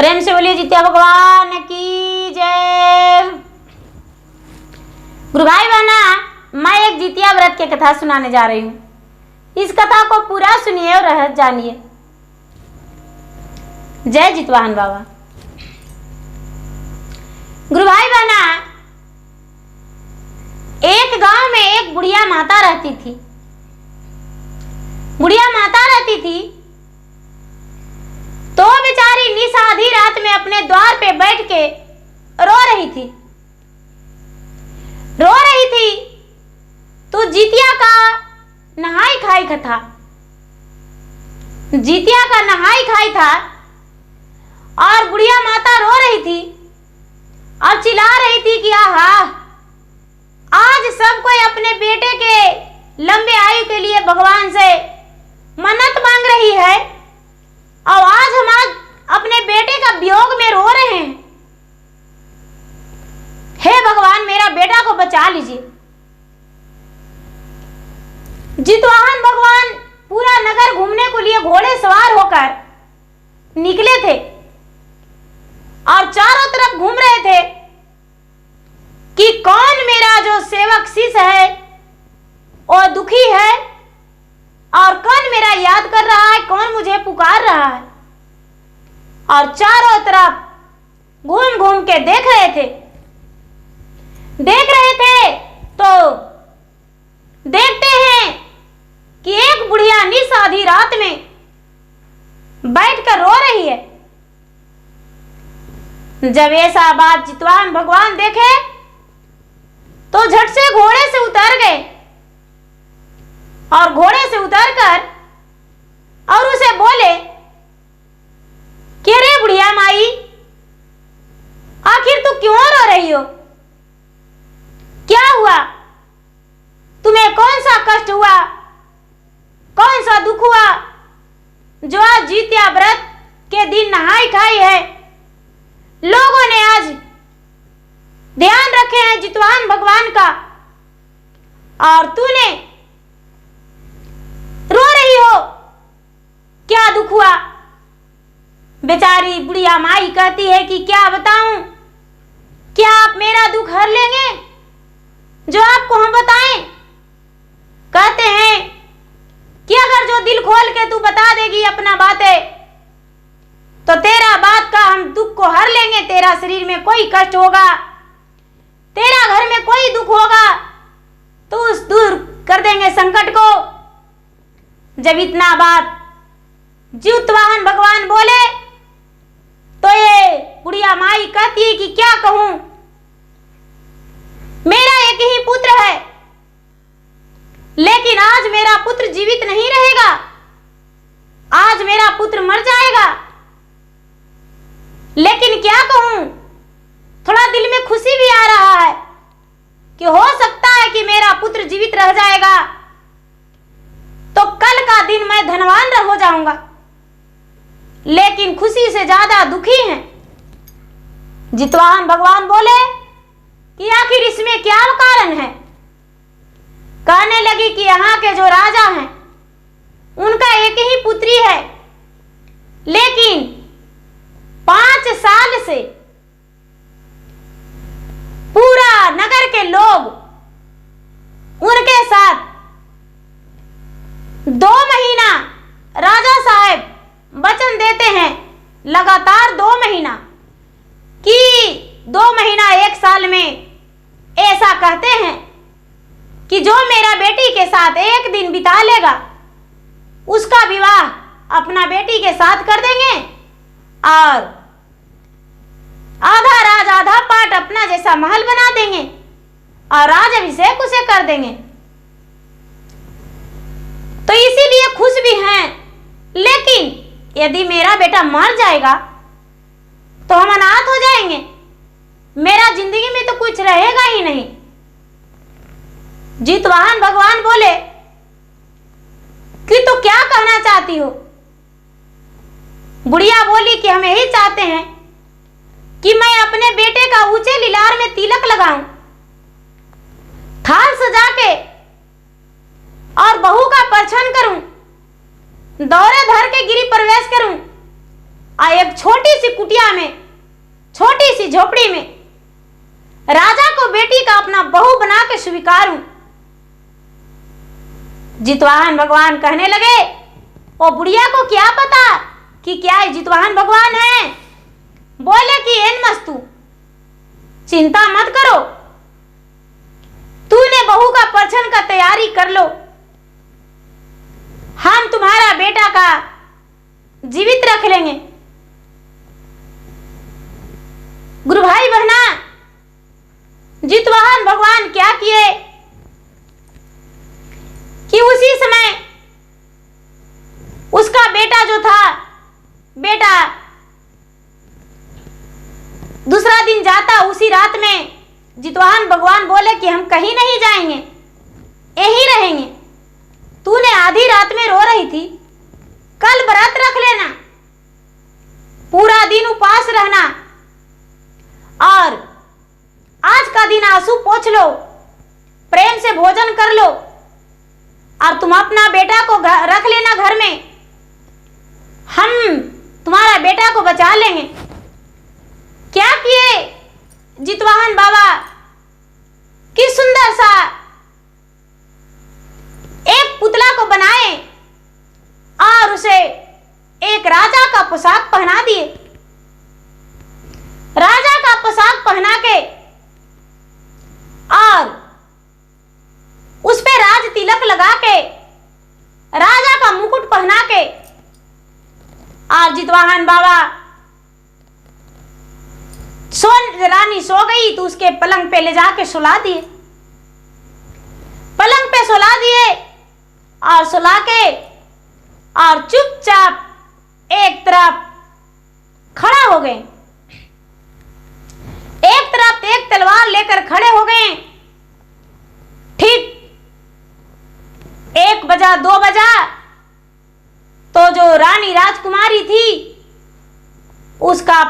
प्रेम से बोलिए जित्या भगवान की जय। गुरु भाई बहना, मैं एक जितिया व्रत की कथा सुनाने जा रही हूँ। इस कथा को पूरा सुनिए और रहस्य जानिए। जय जितवाहन बाबा। गुरु भाई बहना, एक गांव में एक बुढ़िया माता रहती थी। बुढ़िया माता रहती थी तो बेचारी निस आधी रात में अपने द्वार पे बैठ के रो रही थी। तो जितिया का नहाई खाई था। जितिया का नहाई खाई था और बुढ़िया माता रो रही थी और चिल्ला रही थी कि आहा, आज सब कोई अपने बेटे के लंबे आयु के लिए भगवान से मन्नत मांग रही है और आज हम अपने बेटे का वियोग में रो रहे हैं। हे भगवान, मेरा बेटा को बचा लीजिए। जितवाहन भगवान पूरा नगर घूमने के लिए घोड़े सवार होकर निकले थे और चारों तरफ घूम रहे थे कि कौन मेरा जो सेवक शिष्य है वो दुखी है और कौन मेरा याद कर रहा है, कौन मुझे पुकार रहा है। और चारों तरफ घूम घूम के देख रहे थे तो देखते हैं कि एक बुढ़िया निस आधी रात में बैठकर रो रही है। जब ऐसा बात जितवाहन भगवान देखे तो झट से घोड़े से उतर गए और घोड़े से उतरकर और उसे बोले कि रे बुढ़िया माई, आखिर तू क्यों रो रही हो? क्या हुआ? तुम्हें कौन सा कष्ट हुआ, कौन सा दुख हुआ जो आज जितिया व्रत के दिन नहाई खाई है? लोगों ने आज ध्यान रखे हैं जितवाहन भगवान का और तूने रो रही हो, क्या दुख हुआ? बेचारी बुढ़िया माई कहती है कि क्या बताऊं, क्या आप मेरा दुख हर लेंगे जो आपको हम बताएं? कहते हैं कि अगर जो दिल खोल के तू बता देगी अपना बातें तो तेरा बात का हम दुख को हर लेंगे। तेरा शरीर में कोई कष्ट होगा, तेरा घर में कोई दुख होगा तो उस दूर कर देंगे संकट को। जब इतना बात जितवाहन भगवान बोले तो ये बुढ़िया माई कहती है कि क्या कहूं, मेरा एक ही पुत्र है लेकिन आज मेरा पुत्र जीवित नहीं रहेगा, आज मेरा पुत्र मर जाएगा। लेकिन क्या कहूं, थोड़ा दिल में खुशी भी आ रहा है कि हो सकता है कि मेरा पुत्र जीवित रह जाएगा तो कल का दिन मैं धनवान हो जाऊंगा। लेकिन खुशी से ज्यादा दुखी हैं। जितवाहन भगवान बोले कि आखिर इसमें क्या कारण है? कहने लगी कि यहाँ के जो राजा हैं उनका एक ही पुत्री है, लेकिन 5 साल से पूरा नगर के लोग उनके साथ 2 महीना राजा साहब वचन देते हैं, लगातार 2 महीना कि 2 महीना 1 साल में ऐसा कहते हैं कि जो मेरा बेटी के साथ एक दिन बिता लेगा उसका विवाह अपना बेटी के साथ कर देंगे और आधा राज आधा पाट अपना जैसा महल बना देंगे और राज अभिषेक उसे कर देंगे। तो इसीलिए खुश भी हैं, लेकिन यदि मेरा बेटा मर जाएगा तो हम अनाथ हो जाएंगे, मेरा जिंदगी में तो कुछ रहेगा ही नहीं। जितवाहन भगवान बोले कि तू क्या कहना चाहती हो? बुढ़िया बोली कि हम यही चाहते हैं कि मैं अपने बेटे का ऊंचे लीलार में तिलक लगाऊं, थाल सजा के और बहू का परछन करूं, दौरे धर के गिरी प्रवेश करूं एक छोटी सी कुटिया में, छोटी सी झोपड़ी में राजा को बेटी का अपना बहू बना के स्वीकारूं। जितवाहन भगवान कहने लगे, ओ बुढ़िया को क्या पता कि क्या है जितवाहन भगवान है। बोले कि एन मस्तू, चिंता मत करो, तूने बहू का परछन का तैयारी कर लो, हम तुम्हारा बेटा का जीवित रख लेंगे। गुरु भाई बहना, जितवाहन भगवान क्या किए कि उसी समय उसका बेटा जो था, बेटा दूसरा दिन जाता, उसी रात में जितवाहन भगवान बोले कि हम कहीं नहीं जाएंगे, यहीं रहेंगे। तूने आधी रात में रो रही थी, कल व्रत रख लेना, पूरा दिन उपवास रहना और आज का दिन आंसू पोंछ लो, प्रेम से भोजन कर लो और तुम अपना बेटा को रख लेना घर में, हम तुम्हारा बेटा को बचा लेंगे। क्या किए जितवाहन बाबा कि सुंदर सा एक पुतला को बनाए और उसे एक राजा का पोशाक पहना दिए। राजा का पोशाक पहना के और उस पे राज तिलक लगा के, राजा का मुकुट पहना के, और जितवाहन बाबा रानी सो गई तो उसके पलंग पे ले जाके सुला दिए, पलंग पे सुला दिए और सुला के और चुपचाप एक तरफ खड़ा हो गए, एक तरफ एक तलवार लेकर खड़े हो गए। ठीक 1 बजा 2 बजा तो जो रानी राजकुमारी थी उसका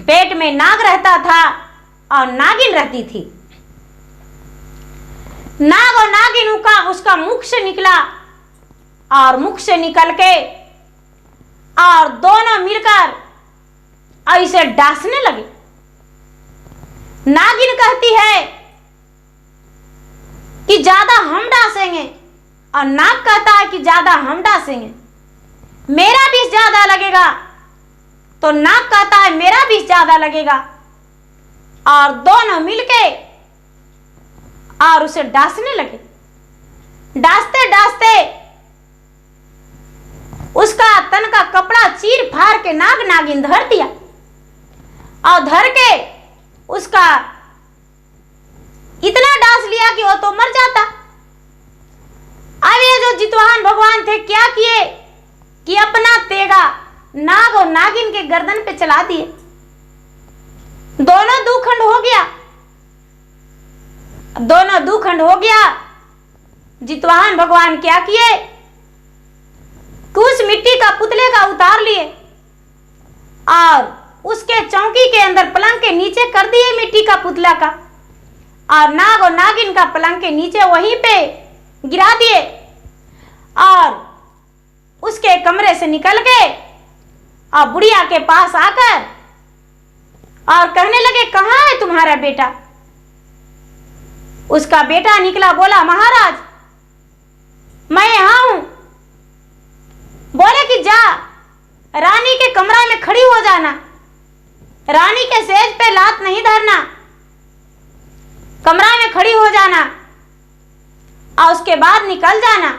पेट में नाग रहता था और नागिन रहती थी। नाग और नागिन का उसका मुख से निकला और मुख से निकल के और दोनों मिलकर ऐसे डांसने लगे। नागिन कहती है कि ज्यादा हम डांसेंगे और नाग कहता है कि ज्यादा हम डांसेंगे, मेरा बीस ज्यादा लगेगा, तो नाग कहता है मेरा बीस ज्यादा लगेगा, और दोनों मिलके और उसे डांसने लगे। डांसते डांसते उसका तन का कपड़ा चीर फाड़ के नाग नागिन धर दिया और धर के उसका इतना डांस लिया कि वो तो मर जाता। अब ये जो जितवाहन भगवान थे क्या किए कि अपना तेगा नाग और नागिन के गर्दन पे चला दिए, दोनों दो खंड हो गया, दोनों दो खंड हो गया। जितवाहन भगवान क्या किए कि उस मिट्टी का पुतले का उतार लिए और उसके चौकी के अंदर पलंग के नीचे कर दिए मिट्टी का पुतला का, और नाग और नागिन का पलंग के नीचे वहीं पे गिरा दिए और उसके कमरे से निकल के और बुढ़िया के पास आकर और कहने लगे, कहाँ है तुम्हारा बेटा। उसका बेटा निकला, बोला महाराज मैं यहां हूं। बोले कि जा रानी के कमरा में खड़ी हो जाना, रानी के सेज पे लात नहीं धरना, कमरा में खड़ी हो जाना और उसके बाद निकल जाना,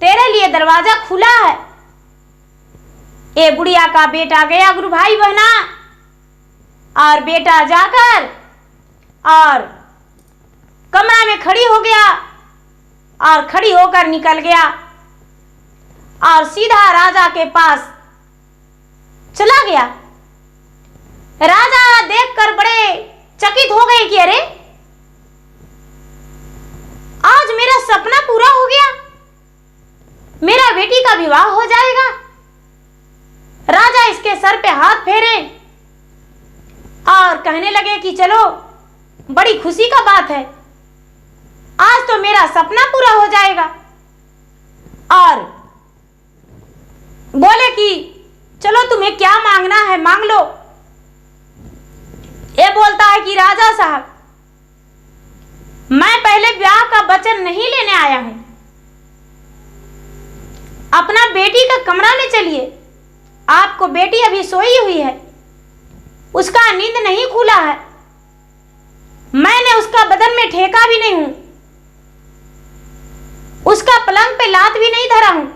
तेरे लिए दरवाजा खुला है। ये बुढ़िया का बेटा गया गुरु भाई बहना, और बेटा जाकर और कमरा में खड़ी हो गया और खड़ी होकर निकल गया और सीधा राजा के पास चला गया। राजा देखकर बड़े चकित हो गए कि अरे आज मेरा सपना पूरा हो गया, मेरा बेटी का विवाह हो जाएगा। राजा इसके सर पे हाथ फेरे और कहने लगे कि चलो बड़ी खुशी का बात है, आज तो मेरा सपना पूरा हो जाएगा। और बोले कि चलो तुम्हें क्या मांगना है मांग लो। ये बोलता है कि राजा साहब, मैं पहले ब्याह का वचन नहीं लेने आया हूं, अपना बेटी का कमरा में चलिए। आपको बेटी अभी सोई हुई है, उसका नींद नहीं खुला है, मैंने उसका बदन में ठेका भी नहीं हूं, उसका पलंग पे लात भी नहीं धरा हूं,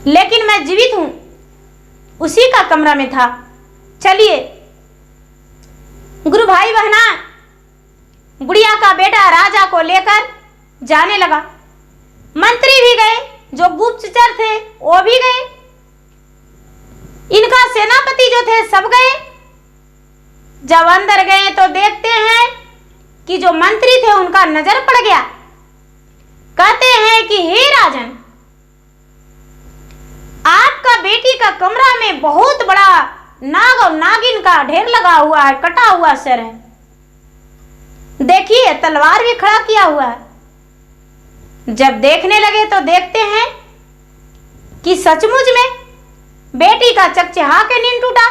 लेकिन मैं जीवित हूं, उसी का कमरा में था। चलिए। गुरु भाई बहना, बुढ़िया का बेटा राजा को लेकर जाने लगा। मंत्री भी गए, जो गुप्तचर थे वो भी गए, इनका सेनापति जो थे सब गए। जब अंदर गए तो देखते हैं कि जो मंत्री थे उनका नजर पड़ गया। कहते हैं कि हे राजन, आपका बेटी का कमरा में बहुत बड़ा नाग और नागिन का ढेर लगा हुआ है, कटा हुआ सिर है, देखिए तलवार भी खड़ा किया हुआ है। जब देखने लगे तो देखते हैं कि सचमुच में बेटी का चकचहा के नींद टूटा।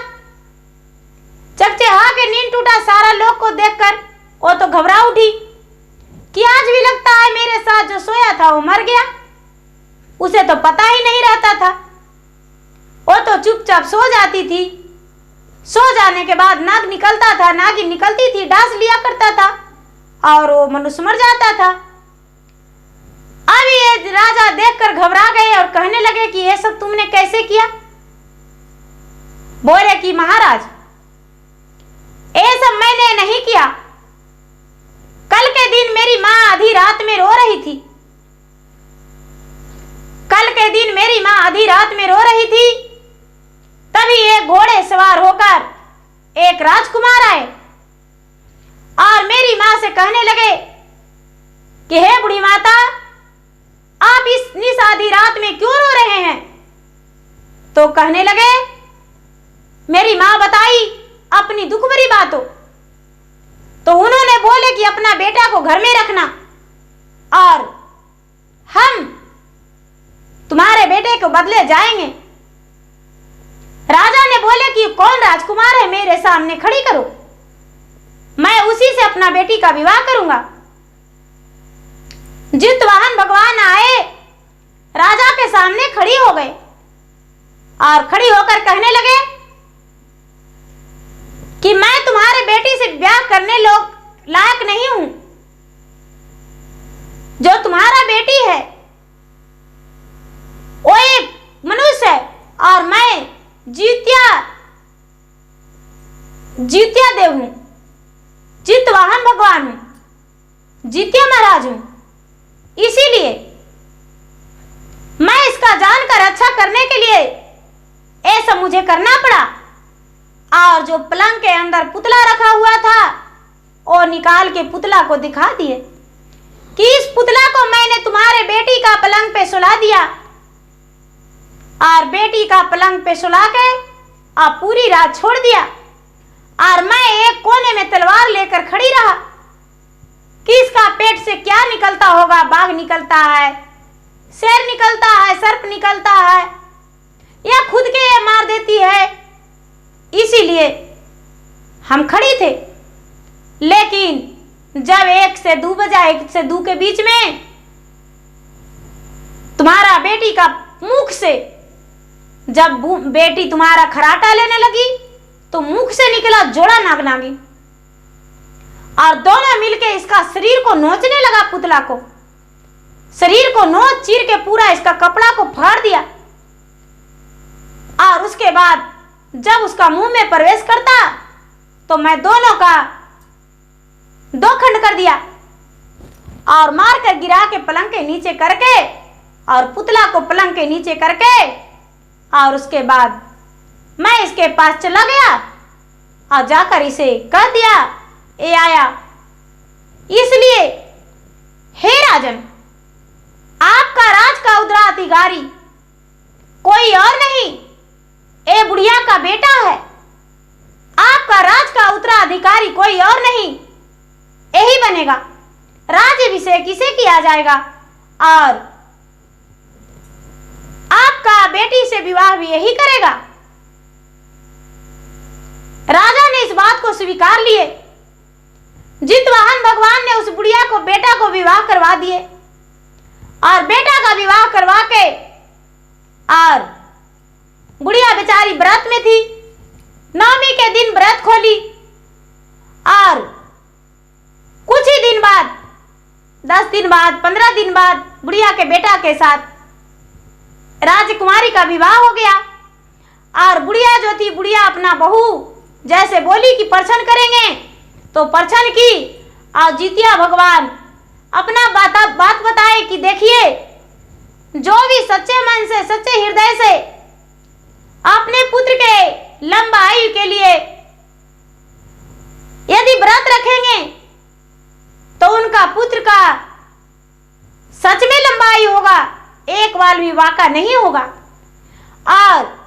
चकचहा के नींद टूटा सारा लोग को देखकर वो तो घबरा उठी कि आज भी लगता है मेरे साथ जो सोया था वो मर गया, उसे तो पता ही नहीं रहता था, वो तो चुपचाप सो जाती थी, सो जाने के बाद नाग निकलता था, नागिन निकलती थी, डांस लिया करता था और वो मनुष्य मर जाता था। अब ये राजा देखकर घबरा गए और कहने लगे कि ये सब तुमने कैसे किया। बोले कि महाराज, ये सब मैंने नहीं किया, कल के दिन मेरी माँ आधी रात में रो रही थी, कल के दिन मेरी माँ आधी रात में रो रही थी, तभी एक घोड़े सवार होकर एक राजकुमार आए और मेरी माँ से कहने लगे कि हे बूढ़ी माता, आप इस आधी रात में क्यों रो रहे हैं। तो कहने लगे, मेरी माँ बताई अपनी दुख भरी बातों, तो उन्होंने बोले कि अपना बेटा को घर में रखना और हम तुम्हारे बेटे को बदले जाएंगे। राजा ने बोले कि कौन राजकुमार है, मेरे सामने खड़ी करो, मैं उसी से अपना बेटी का विवाह करूंगा। जितवाहन भगवान आए, राजा के सामने खड़ी हो गए और खड़ी होकर कहने लगे कि मैं तुम्हारे बेटी से ब्याह करने लायक नहीं हूं, जो तुम्हारा बेटी है वो एक मनुष्य है और मैं जित्या देव हूं, जितवाहन भगवान हूं, जित्या महाराज हूं, इसीलिए मैं इसका जानकर अच्छा करने के लिए ऐसा मुझे करना पड़ा। और जो पलंग के अंदर पुतला रखा हुआ था वो निकाल के पुतला को दिखा दिए कि इस पुतला को मैंने तुम्हारे बेटी का पलंग पे सुला दिया और बेटी का पलंग पे सुला के आप पूरी रात छोड़ दिया और मैं एक कोने में तलवार लेकर खड़ी रहा कि इसका पेट से क्या निकलता होगा, बाघ निकलता है, शेर निकलता है, सर्प निकलता है, या खुद के ये मार देती है। इसीलिए हम खड़ी थे, लेकिन जब 1 से 2 बजा, 1 से 2 के बीच में तुम्हारा बेटी का मुख से जब बेटी तुम्हारा खराटा लेने लगी तो मुख से निकला जोड़ा नागनागी और दोनों मिलके इसका शरीर को नोचने लगा, पुतला को शरीर को नोच चीर के पूरा इसका कपड़ा को फाड़ दिया और उसके बाद जब उसका मुंह में प्रवेश करता तो मैं दोनों का 2 खंड कर दिया और मार कर गिरा के पलंग के नीचे करके और पुतला को पलंग के नीचे करके और उसके बाद मैं इसके पास चला गया और जाकर इसे कह दिया, ये आया। इसलिए हे राजन, आपका राज का उत्तराधिकारी कोई और नहीं, ए बुढ़िया का बेटा है। आपका राज का उत्तराधिकारी कोई और नहीं, यही बनेगा। राज्याभिषेक इसे किया जाएगा और आप आपका बेटी से विवाह भी यही करेगा। राजा ने इस बात को स्वीकार लिए। जितवाहन भगवान ने उस बुढ़िया को बेटा को विवाह करवा दिए और बेटा का विवाह करवा के, और बुढ़िया बेचारी व्रत में थी। नवमी के दिन व्रत खोली और कुछ ही दिन बाद, 10 दिन बाद, 15 दिन बाद बुढ़िया के बेटा के साथ राजकुमारी का विवाह हो गया। और बुढ़िया जो थी, बुढ़िया अपना बहू जैसे बोली कि परछन करेंगे तो परछन की, और जितिया भगवान अपना बात बताए कि देखिए, जो भी सच्चे मन से, सच्चे हृदय से अपने पुत्र के लंबा आयु के लिए यदि व्रत रखेंगे तो उनका पुत्र का सच में लंबा आयु होगा, एक बाल भी वाका नहीं होगा, और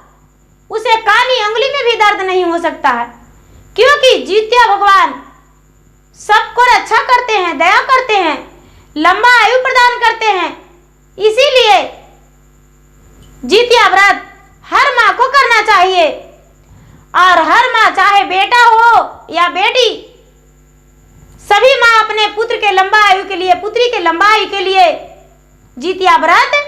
उसे कानी अंगुली में भी दर्द नहीं हो सकता है, क्योंकि जितिया भगवान सबको रक्षा करते हैं, दया करते हैं, लंबा आयु प्रदान करते हैं। इसीलिए जितिया व्रत हर माँ को करना चाहिए, और हर माँ, चाहे बेटा हो या बेटी, सभी माँ अपने पुत्र के लंबा आयु के लिए, पुत्री के लंबा आयु के लिए जितिया व्रत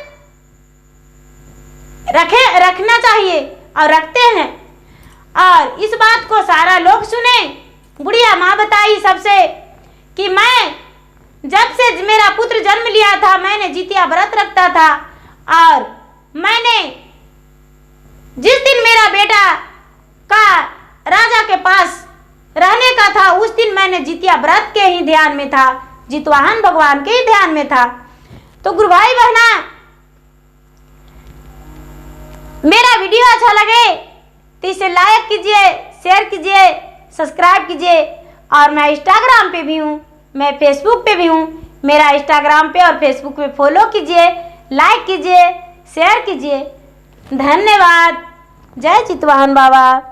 रखना चाहिए और रखते हैं। और इस बात को सारा लोग सुने। बुढ़िया माँ बताई सबसे कि मैं जब से मेरा पुत्र जन्म लिया था, मैंने जितिया व्रत रखता था, और मैंने जिस दिन मेरा बेटा का राजा के पास रहने का था, उस दिन मैंने जितिया व्रत के ही ध्यान में था, जितवाहन भगवान के ही ध्यान में था। तो गुरु भाई बहना, मेरा वीडियो अच्छा लगे तो इसे लाइक कीजिए, शेयर कीजिए, सब्सक्राइब कीजिए। और मैं इंस्टाग्राम पे भी हूँ, मैं फेसबुक पे भी हूँ। मेरा इंस्टाग्राम पे और फेसबुक पे फॉलो कीजिए, लाइक कीजिए, शेयर कीजिए। धन्यवाद। जय चितवाहन बाबा।